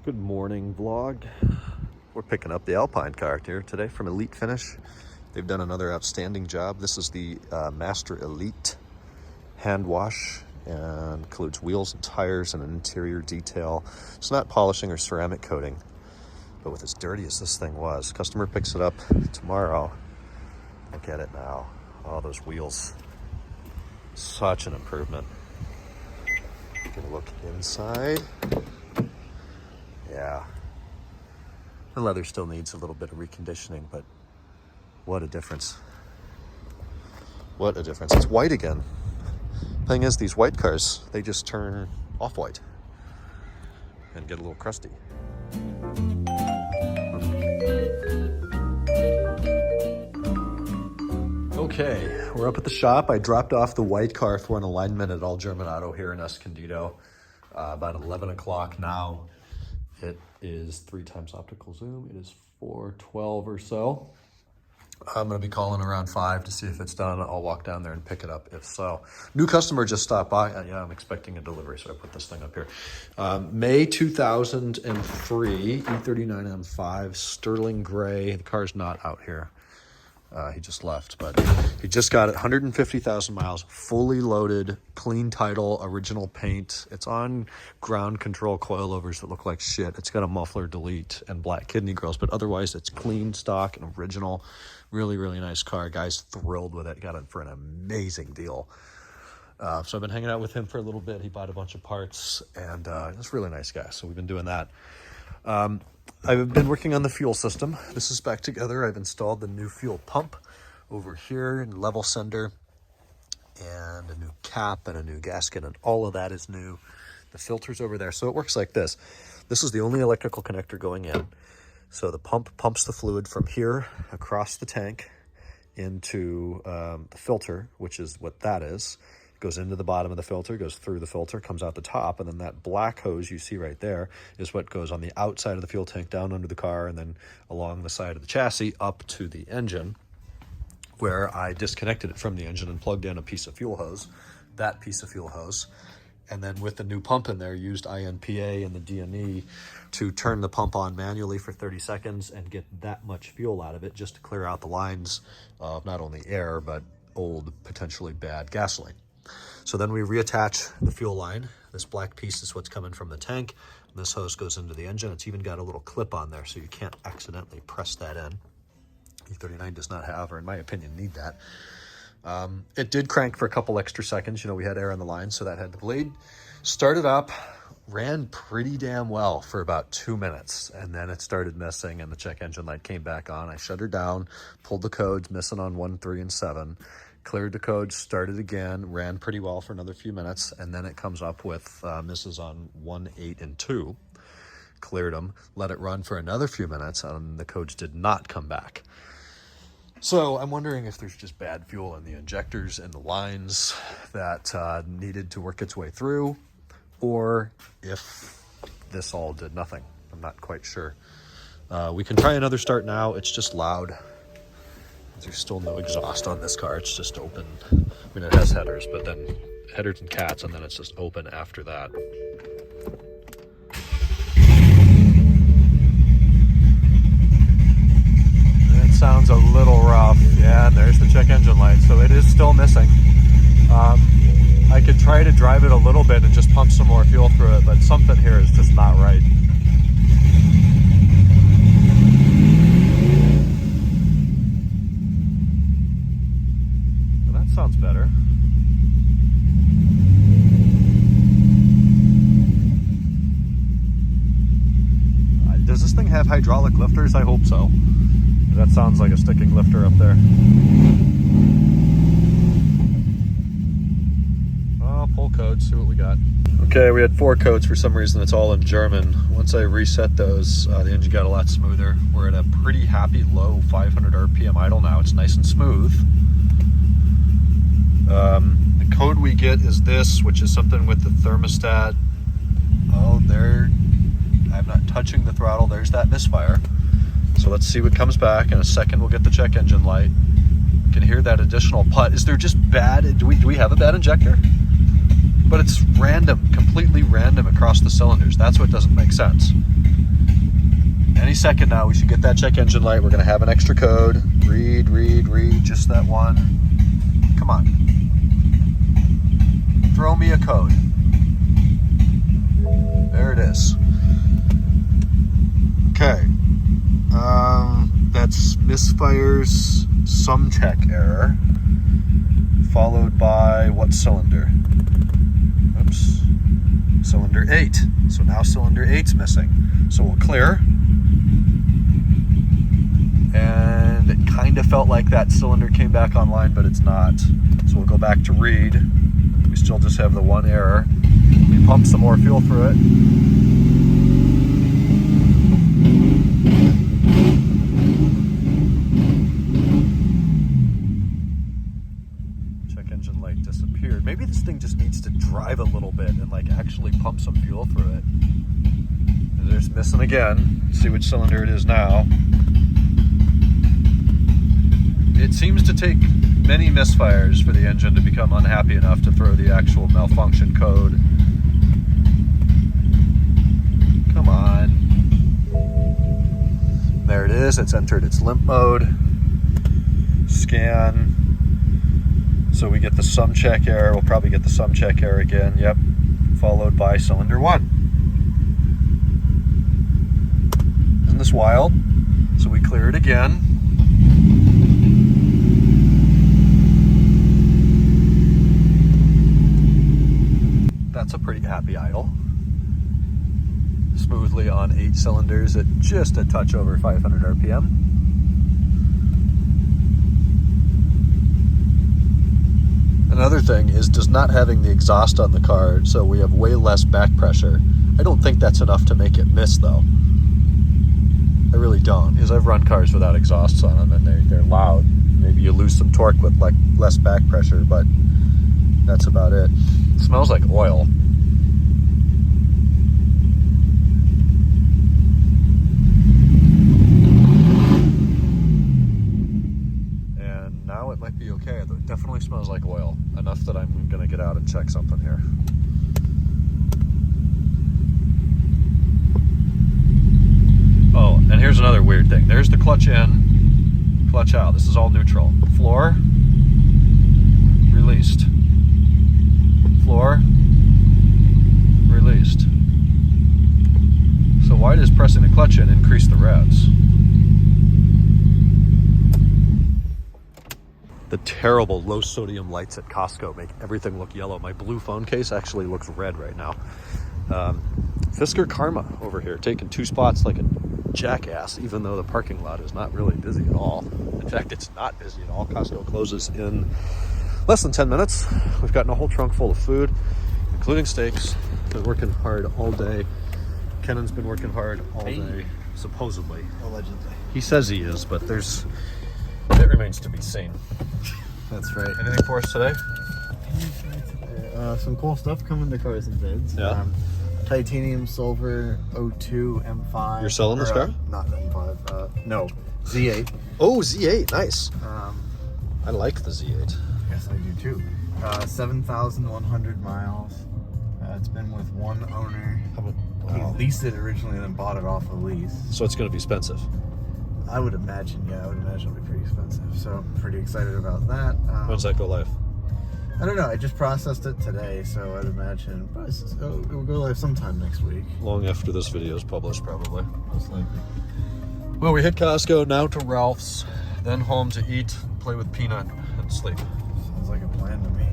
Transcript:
Good morning vlog. We're picking up the Alpine car here today from Elite Finish. They've done another outstanding job. This is the Master Elite hand wash and includes wheels and tires and an interior detail. It's not polishing or ceramic coating, but with as dirty as this thing was, customer picks it up tomorrow. Look at it now. Oh, those wheels. Such an improvement. Get a look inside. Yeah. The leather still needs a little bit of reconditioning, but what a difference. What a difference. It's white again. Thing is, these white cars, they just turn off-white and get a little crusty. Okay, we're up at the shop. I dropped off the white car for an alignment at All German Auto here in Escondido about 11 o'clock now. It is 3 times optical zoom. It is 4:12 or so. I'm gonna be calling around 5 to see if it's done. I'll walk down there and pick it up if so. New customer just stopped by. Yeah, I'm expecting a delivery, so I put this thing up here. May 2003, E39 M5, sterling gray. The car's not out here. He just left, but he just got it. 150,000 miles, fully loaded, clean title, original paint. It's on ground control coilovers that look like shit. It's got a muffler delete and black kidney grills, but otherwise it's clean stock and original. Really, really nice car. Guy's thrilled with it. Got it for an amazing deal. So I've been hanging out with him for a little bit. He bought a bunch of parts, and he's a really nice guy. So we've been doing that. I've been working on the fuel system. This is back together. I've installed the new fuel pump over here and level sender and a new cap and a new gasket, and all of that is new. The filter's over there. So it works like this. This is the only electrical connector going in. So the pump pumps the fluid from here across the tank into the filter, which is what that is. Goes into the bottom of the filter, goes through the filter, comes out the top, and then that black hose you see right there is what goes on the outside of the fuel tank, down under the car, and then along the side of the chassis up to the engine, where I disconnected it from the engine and plugged in a piece of fuel hose, that piece of fuel hose, and then with the new pump in there, used INPA and the DNE to turn the pump on manually for 30 seconds and get that much fuel out of it, just to clear out the lines of not only air, but old, potentially bad gasoline. So then we reattach the fuel line. This black piece is what's coming from the tank. And this hose goes into the engine. It's even got a little clip on there so you can't accidentally press that in. E39 does not have, or in my opinion, need that. It did crank for a couple extra seconds. You know, we had air on the line, so that had the bleed. Started up, ran pretty damn well for about 2 minutes, and then it started missing and the check engine light came back on. I shut her down, pulled the codes, missing on 1, 3, and 7. Cleared the code, started again, ran pretty well for another few minutes, and then it comes up with misses on 1, 8, and 2. Cleared them, let it run for another few minutes, and the codes did not come back. So I'm wondering if there's just bad fuel in the injectors and the lines that needed to work its way through, or if this all did nothing. I'm not quite sure. We can try another start now. It's just loud. There's still no exhaust on this car. It's just open. I mean, it has headers, but then headers and cats, and then it's just open after that. It sounds a little rough. Yeah, and there's the check engine light. So it is still missing. I could try to drive it a little bit and just pump some more fuel through it, but something here is just not right. Sounds better. Does this thing have hydraulic lifters? I hope so. That sounds like a sticking lifter up there. Oh, pull codes, see what we got. Okay, we had 4 codes. For some reason, it's all in German. Once I reset those, the engine got a lot smoother. We're at a pretty happy low 500 RPM idle now. It's nice and smooth. The code we get is this, which is something with the thermostat. Oh, there, I'm not touching the throttle. There's that misfire. So let's see what comes back. In a second, we'll get the check engine light. You can hear that additional putt. Is there just bad, do we have a bad injector? But it's random, completely random across the cylinders. That's what doesn't make sense. Any second now, we should get that check engine light. We're gonna have an extra code. Read, just that one. Come on. Throw me a code. There it is. Okay. That's Misfires sum check error, followed by what cylinder? Oops. Cylinder 8. So now cylinder 8's missing. So we'll clear. And it kind of felt like that cylinder came back online, but it's not. So we'll go back to read. We still just have the one error. We pump some more fuel through it. Check engine light disappeared. Maybe this thing just needs to drive a little bit and like actually pump some fuel through it. And there's missing again. See which cylinder it is now. It seems to take many misfires for the engine to become unhappy enough to throw the actual malfunction code. Come on. There it is. It's entered its limp mode. Scan. So we get the sum check error. We'll probably get the sum check error again. Yep. Followed by cylinder 1. Isn't this wild? So we clear it again. That's a pretty happy idle. Smoothly on 8 cylinders at just a touch over 500 RPM. Another thing is just not having the exhaust on the car, so we have way less back pressure. I don't think that's enough to make it miss though. I really don't, because I've run cars without exhausts on them and they're loud. Maybe you lose some torque with like less back pressure, but that's about it. It smells like oil. And now it might be okay. It definitely smells like oil. Enough that I'm gonna get out and check something here. Oh, and here's another weird thing. There's the clutch in, clutch out. This is all neutral. Floor, released. Floor, released. So why does pressing the clutch in increase the revs? The terrible low sodium lights at Costco make everything look yellow. My blue phone case actually looks red right now. Fisker Karma over here, taking 2 spots like a jackass, even though the parking lot is not really busy at all. In fact, it's not busy at all. Costco closes in less than 10 minutes. We've gotten a whole trunk full of food, including steaks. Been working hard all day. Kennan's been working hard all day, supposedly. Allegedly. He says he is, but it remains to be seen. That's right. Anything for us today? Some cool stuff coming to Cars and Bids. Yeah. Titanium Silver 02 M5. You're selling this car? Not M5. No, Z8. Oh, Z8, nice. Um, I like the Z8. Yes, I do too. 7,100 miles. It's been with one owner. He leased it originally and then bought it off a lease. So it's going to be expensive. I would imagine, yeah, it'll be pretty expensive. So I'm pretty excited about that. When's that go live? I don't know. I just processed it today, so I'd imagine it will go live sometime next week. Long after this video is published, probably. Most likely. Well, we hit Costco, now to Ralph's, then home to eat, play with Peanut, and sleep. Sounds like a plan to me.